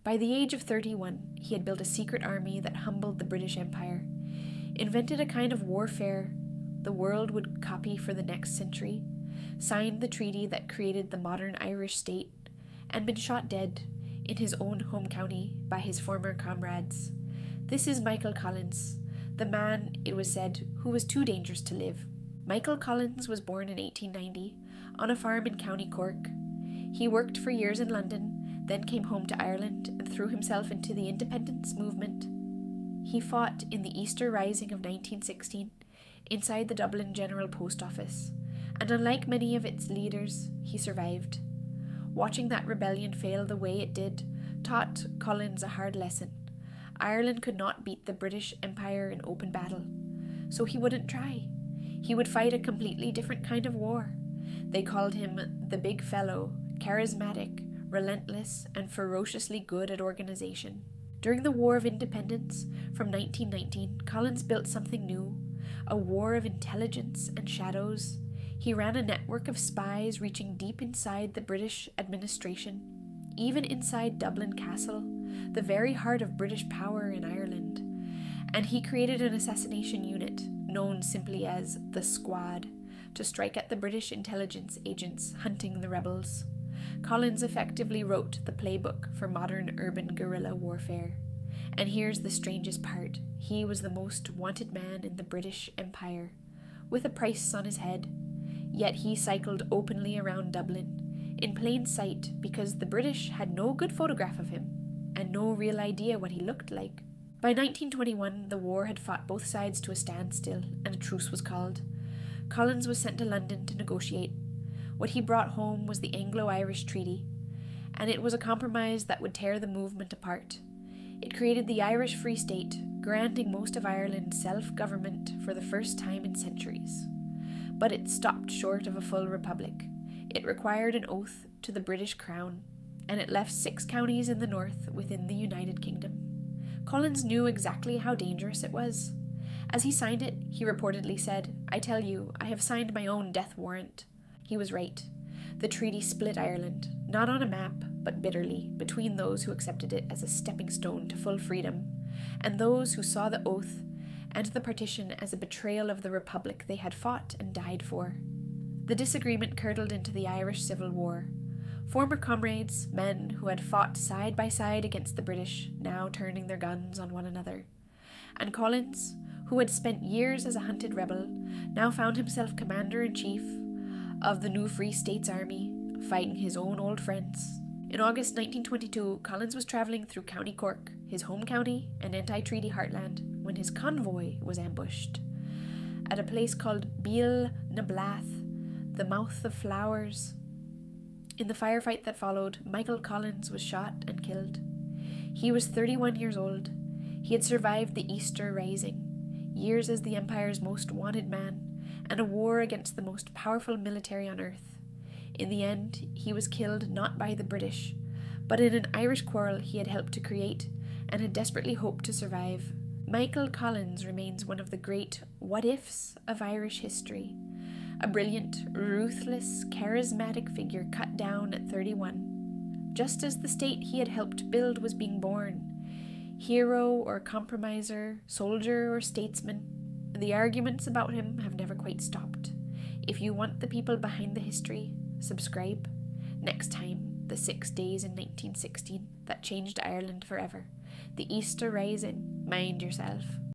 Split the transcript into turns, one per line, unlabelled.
By the age of 31, he had built a secret army that humbled the British Empire, invented a kind of warfare the world would copy for the next century, signed the treaty that created the modern Irish state, and been shot dead in his own home county by his former comrades. This is Michael Collins, the man, it was said, who was too dangerous to live. Michael Collins was born in 1890 on a farm in County Cork. He worked for years in London, then came home to Ireland and threw himself into the independence movement. He fought in the Easter Rising of 1916 inside the Dublin General Post Office, and unlike many of its leaders, he survived. Watching that rebellion fail the way it did taught Collins a hard lesson. Ireland could not beat the British Empire in open battle, so he wouldn't try. He would fight a completely different kind of war. They called him the big fellow, charismatic, relentless, and ferociously good at organization. During the War of Independence from 1919, Collins built something new, a war of intelligence and shadows. He ran a network of spies reaching deep inside the British administration, even inside Dublin Castle, the very heart of British power in Ireland. And he created an assassination unit, known simply as the Squad, to strike at the British intelligence agents hunting the rebels. Collins effectively wrote the playbook for modern urban guerrilla warfare. And here's the strangest part. He was the most wanted man in the British Empire, with a price on his head. Yet he cycled openly around Dublin, in plain sight, because the British had no good photograph of him, and no real idea what he looked like. By 1921, the war had fought both sides to a standstill, and a truce was called. Collins was sent to London to negotiate. What he brought home was the Anglo-Irish Treaty, and it was a compromise that would tear the movement apart. It created the Irish Free State, granting most of Ireland self-government for the first time in centuries. But it stopped short of a full republic. It required an oath to the British Crown, and it left 6 counties in the north within the United Kingdom. Collins knew exactly how dangerous it was. As he signed it, he reportedly said, "I tell you, I have signed my own death warrant." He was right. The treaty split Ireland, not on a map, but bitterly, between those who accepted it as a stepping stone to full freedom, and those who saw the oath and the partition as a betrayal of the republic they had fought and died for. The disagreement curdled into the Irish Civil War. Former comrades, men who had fought side by side against the British, now turning their guns on one another. And Collins, who had spent years as a hunted rebel, now found himself commander-in-chief of the new Free States Army, fighting his own old friends. In August 1922, Collins was travelling through County Cork, his home county and anti-treaty heartland, when his convoy was ambushed. At a place called Beal na Blath, the mouth of flowers. In the firefight that followed, Michael Collins was shot and killed. He was 31 years old. He had survived the Easter Rising, years as the Empire's most wanted man, and a war against the most powerful military on earth. In the end, he was killed not by the British, but in an Irish quarrel he had helped to create and had desperately hoped to survive. Michael Collins remains one of the great what-ifs of Irish history. A brilliant, ruthless, charismatic figure cut down at 31, just as the state he had helped build was being born. Hero or compromiser, soldier or statesman, the arguments about him have never quite stopped. If you want the people behind the history, subscribe. Next time, the 6 days in 1916 that changed Ireland forever. The Easter Rising. Mind yourself.